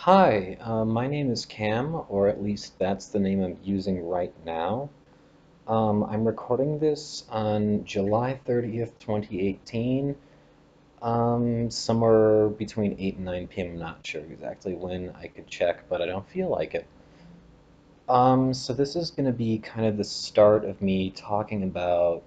Hi, my name is Cam, or at least that's the name I'm using right now. I'm recording this on July 30th, 2018, somewhere between 8 and 9 p.m. I'm not sure exactly when. I could check, but I don't feel like it. So this is going to be kind of the start of me talking about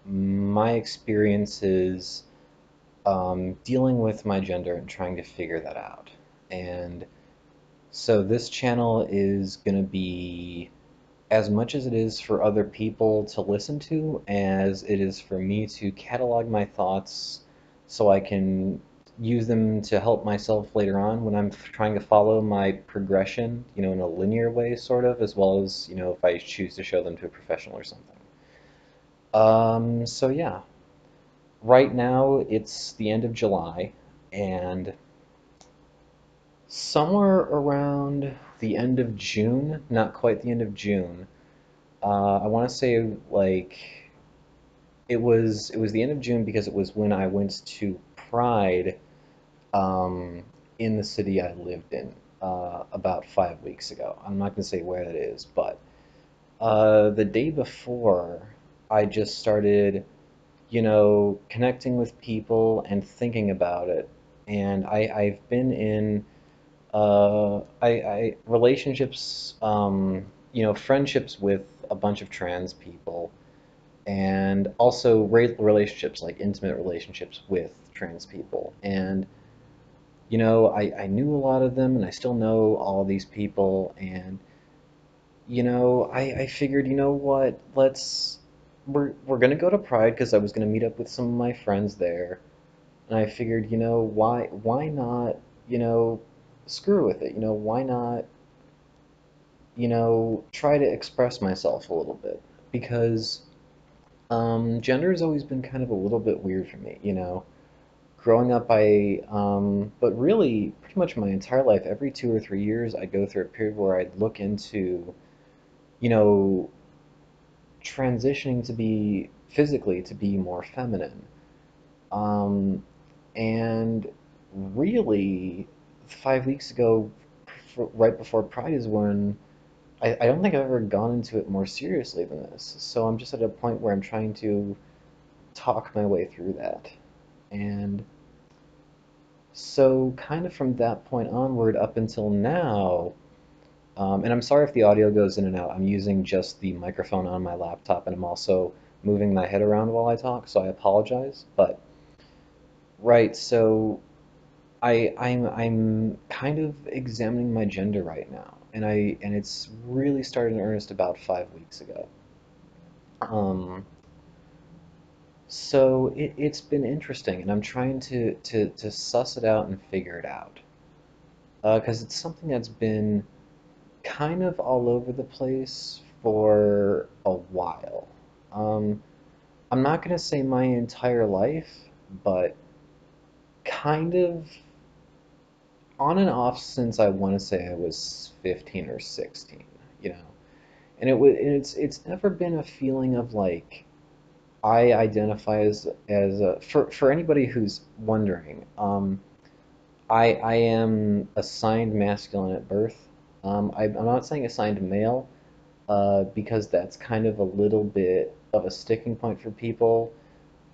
my experiences dealing with my gender and trying to figure that out. And so this channel is going to be as much as it is for other people to listen to, as it is for me to catalog my thoughts so I can use them to help myself later on when I'm trying to follow my progression, in a linear way, sort of, as well as, if I choose to show them to a professional or something. So yeah, right now it's the end of July, and somewhere around the end of June, not quite the end of June, I want to say like it was the end of June because it was when I went to Pride um, in the city I lived in about 5 weeks ago. I'm not going to say where that is, but the day before, I just started, connecting with people and thinking about it. And I've been in relationships, friendships with a bunch of trans people, and also relationships, like intimate relationships with trans people. And I knew a lot of them, and I still know all these people. And I figured, you know what, we're gonna go to Pride because I was gonna meet up with some of my friends there, and I figured, why not, screw with it, why not, try to express myself a little bit, because gender has always been kind of a little bit weird for me, Growing up, but really pretty much my entire life, every 2 or 3 years, I'd go through a period where I'd look into, you know, transitioning to be physically to be more feminine. Um, and really, 5 weeks ago, right before Pride, is when I don't think I've ever gone into it more seriously than this. So I'm just at a point where I'm trying to talk my way through that. And so, kind of from that point onward up until now, and I'm sorry if the audio goes in and out. I'm using just the microphone on my laptop, and I'm also moving my head around while I talk, so I apologize. But right, so I'm kind of examining my gender right now, and it's really started in earnest about 5 weeks ago. Um, so it's been interesting, and I'm trying to suss it out and figure it out. Because it's something that's been kind of all over the place for a while. Um, I'm not going to say my entire life, but kind of on and off since I want to say I was 15 or 16, you know. And it's never been a feeling of like I identify as a, for anybody who's wondering, I am assigned masculine at birth. I'm not saying assigned male, because that's kind of a little bit of a sticking point for people.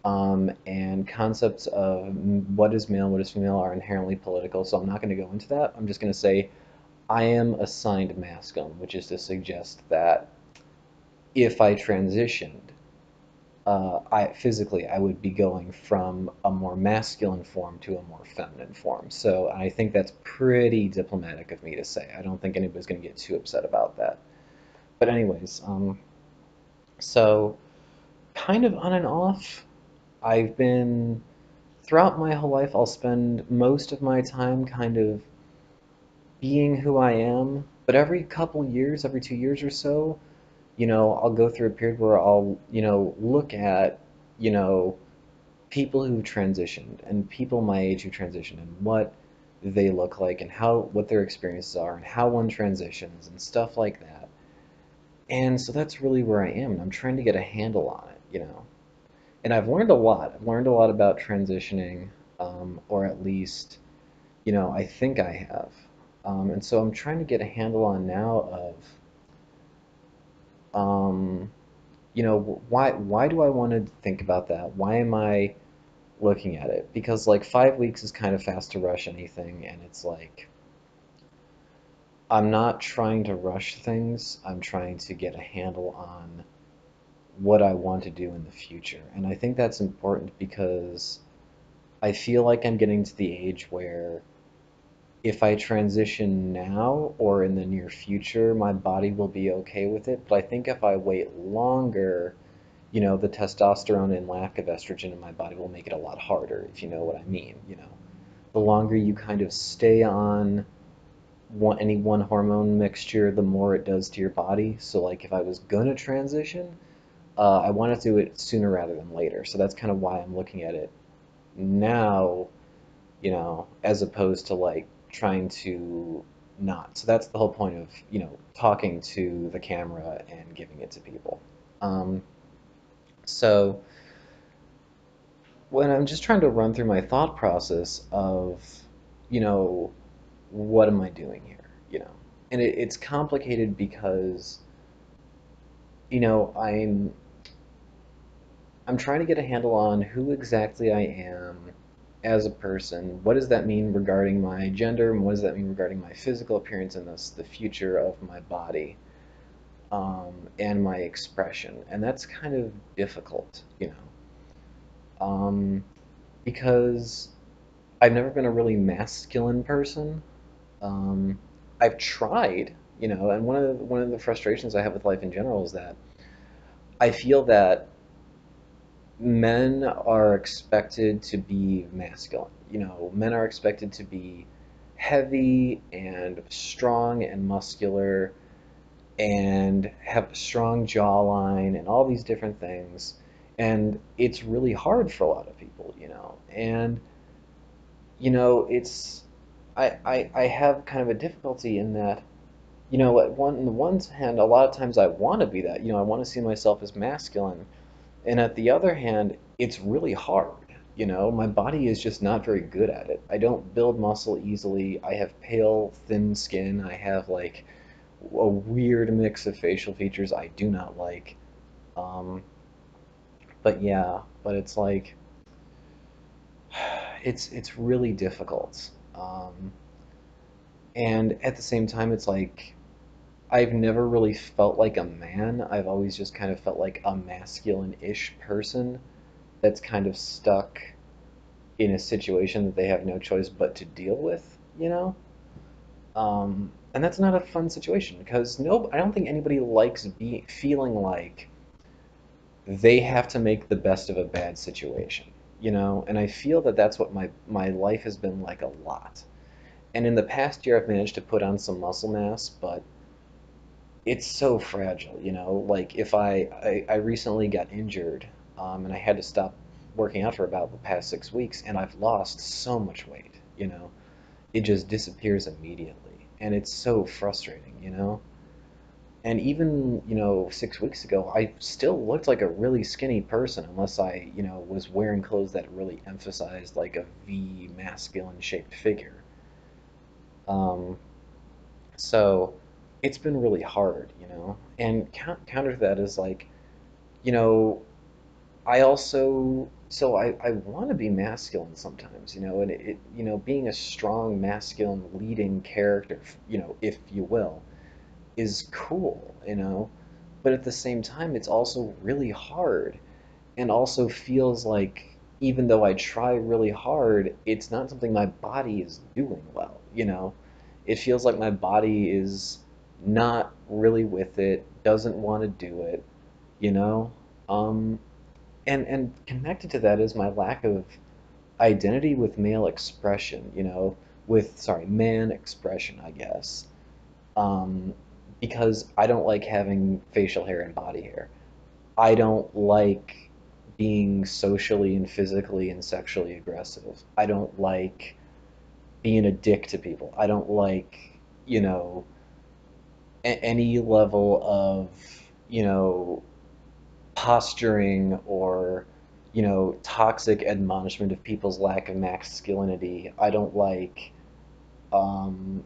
And concepts of what is male, what is female are inherently political, so I'm not going to go into that. I'm just going to say I am assigned masculine, which is to suggest that if I transitioned, I would be going from a more masculine form to a more feminine form. So I think that's pretty diplomatic of me to say. I don't think anybody's going to get too upset about that. But anyways, so kind of on and off, I've been throughout my whole life, I'll spend most of my time kind of being who I am. But every couple years, every 2 years or so, I'll go through a period where I'll, look at, you know, people who've transitioned and people my age who transitioned and what they look like and what their experiences are and how one transitions and stuff like that. And so that's really where I am, and I'm trying to get a handle on it. And I've learned a lot. I've learned a lot about transitioning, or at least, I think I have. And so I'm trying to get a handle on now of, why do I want to think about that? Why am I looking at it? Because like 5 weeks is kind of fast to rush anything, and it's like I'm not trying to rush things. I'm trying to get a handle on what I want to do in the future. And I think that's important because I feel like I'm getting to the age where if I transition now or in the near future, my body will be okay with it. But I think if I wait longer, the testosterone and lack of estrogen in my body will make it a lot harder, if you know what I mean. The longer you kind of stay on any one hormone mixture, the more it does to your body. So like if I was gonna transition, I want to do it sooner rather than later. So that's kind of why I'm looking at it now, as opposed to like trying to not. So that's the whole point of, talking to the camera and giving it to people. Um, so when I'm just trying to run through my thought process of, you know, what am I doing here? You know, and it's complicated because, I'm trying to get a handle on who exactly I am as a person. What does that mean regarding my gender, and what does that mean regarding my physical appearance and thus the future of my body, and my expression? And that's kind of difficult, because I've never been a really masculine person. Um, I've tried, and one of the frustrations I have with life in general is that I feel that men are expected to be masculine. Men are expected to be heavy and strong and muscular and have a strong jawline and all these different things. And it's really hard for a lot of people. And, it's, I have kind of a difficulty in that, on the one hand, a lot of times I want to be that. I want to see myself as masculine. And at the other hand, it's really hard. My body is just not very good at it. I don't build muscle easily. I have pale, thin skin. I have like a weird mix of facial features I do not like. Um, but yeah, but it's like it's really difficult. And at the same time, it's like I've never really felt like a man. I've always just kind of felt like a masculine-ish person that's kind of stuck in a situation that they have no choice but to deal with. And that's not a fun situation because no, I don't think anybody likes feeling like they have to make the best of a bad situation. And I feel that that's what my life has been like a lot. And in the past year, I've managed to put on some muscle mass, but it's so fragile. Like if I recently got injured, and I had to stop working out for about the past 6 weeks, and I've lost so much weight. It just disappears immediately, and it's so frustrating. And even, 6 weeks ago, I still looked like a really skinny person, unless I, was wearing clothes that really emphasized like a V masculine shaped figure. Um, So it's been really hard. And counter to that is like, you know, I also, so I want to be masculine sometimes, and being a strong masculine leading character, if you will, is cool. But at the same time, it's also really hard and also feels like even though I try really hard, it's not something my body is doing well. It feels like my body is not really with it, doesn't want to do it, you know? Um, and connected to that is my lack of identity with male expression, sorry, man expression, I guess. Um, because I don't like having facial hair and body hair. I don't like being socially and physically and sexually aggressive. I don't like being a dick to people. I don't like, you know, any level of, you know, posturing or, toxic admonishment of people's lack of masculinity. I don't like, um,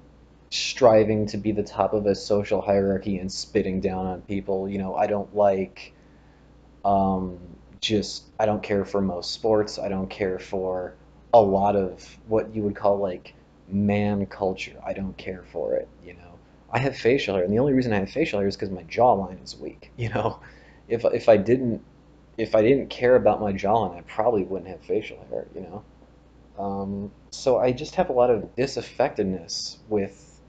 striving to be the top of a social hierarchy and spitting down on people. I don't like um, just I don't care for most sports. I don't care for a lot of what you would call like man culture. I don't care for it. I have facial hair, and the only reason I have facial hair is because my jawline is weak. If I didn't care about my jawline, I probably wouldn't have facial hair. So I just have a lot of disaffectedness with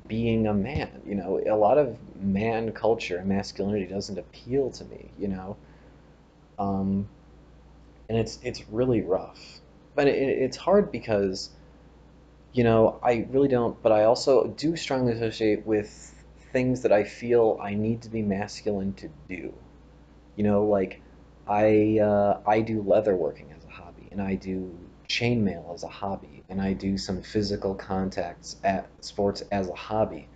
being a man. A lot of man culture and masculinity doesn't appeal to me. Um, and it's really rough. But it's hard because I really don't, but I also do strongly associate with things that I feel I need to be masculine to do. Like I do leather working as a hobby, and I do chainmail as a hobby, and I do some physical contacts at sports as a hobby.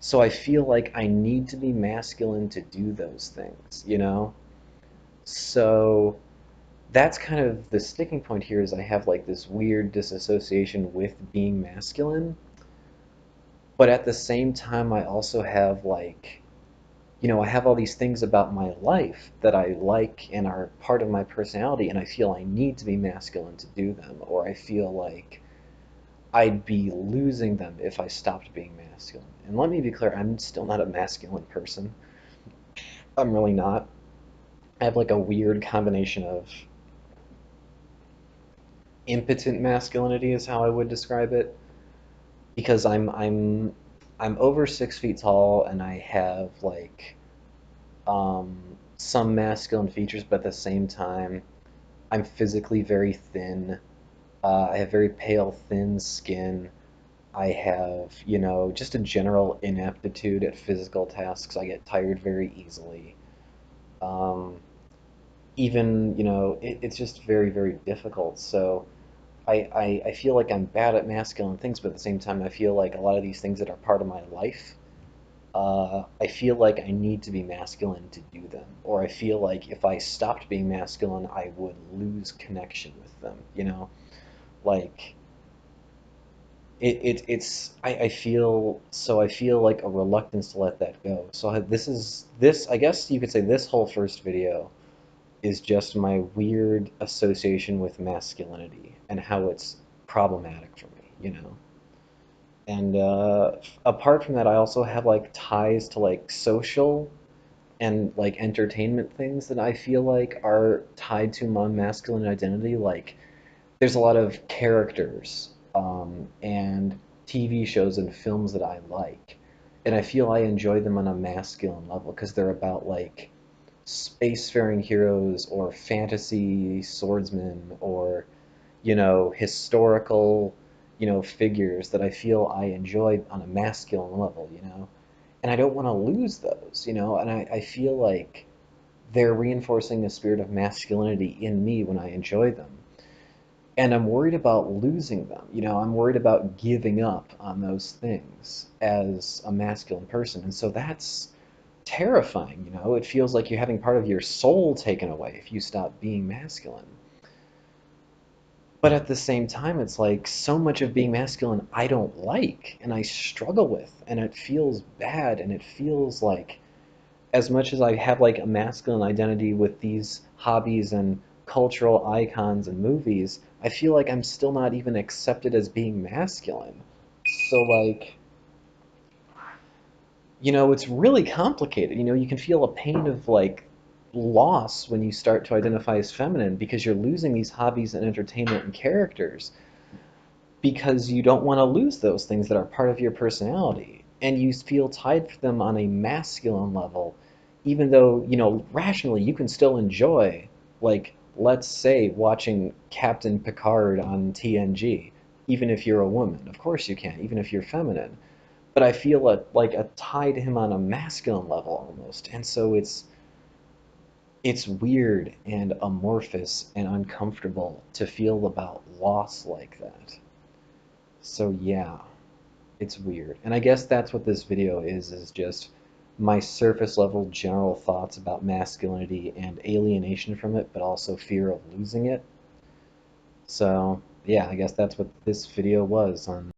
So I feel like I need to be masculine to do those things. So that's kind of the sticking point here is I have like this weird disassociation with being masculine, but at the same time I also have I have all these things about my life that I like and are part of my personality, and I feel I need to be masculine to do them, or I feel like I'd be losing them if I stopped being masculine. And let me be clear, I'm still not a masculine person. I'm really not. I have like a weird combination of impotent masculinity is how I would describe it, because I'm over 6 feet tall and I have like um, some masculine features, but at the same time I'm physically very thin. I have very pale, thin skin. I have just a general ineptitude at physical tasks. I get tired very easily. Um, it's just very, very difficult. So I feel like I'm bad at masculine things, but at the same time, I feel like a lot of these things that are part of my life, I feel like I need to be masculine to do them. Or I feel like if I stopped being masculine, I would lose connection with them. Like, I feel like a reluctance to let that go. So I guess you could say this whole first video is just my weird association with masculinity and how it's problematic for me. And apart from that, I also have like ties to like social and like entertainment things that I feel like are tied to my masculine identity. Like there's a lot of characters and TV shows and films that I like, and I feel I enjoy them on a masculine level because they're about like spacefaring heroes or fantasy swordsmen or historical figures that I feel I enjoy on a masculine level. And I don't want to lose those. And I feel like they're reinforcing the spirit of masculinity in me when I enjoy them. And I'm worried about losing them. I'm worried about giving up on those things as a masculine person. And so that's terrifying. It feels like you're having part of your soul taken away if you stop being masculine. But at the same time, it's like so much of being masculine I don't like and I struggle with, and it feels bad, and it feels like as much as I have like a masculine identity with these hobbies and cultural icons and movies, I feel like I'm still not even accepted as being masculine. So it's really complicated. You can feel a pain of like loss when you start to identify as feminine because you're losing these hobbies and entertainment and characters because you don't want to lose those things that are part of your personality, and you feel tied for them on a masculine level, even though rationally you can still enjoy, like, let's say watching Captain Picard on TNG, even if you're a woman. Of course you can, even if you're feminine. But I feel like a tie to him on a masculine level almost, and so it's weird and amorphous and uncomfortable to feel about loss like that. So yeah, it's weird. And I guess that's what this video is just my surface level general thoughts about masculinity and alienation from it, but also fear of losing it. So yeah, I guess that's what this video was on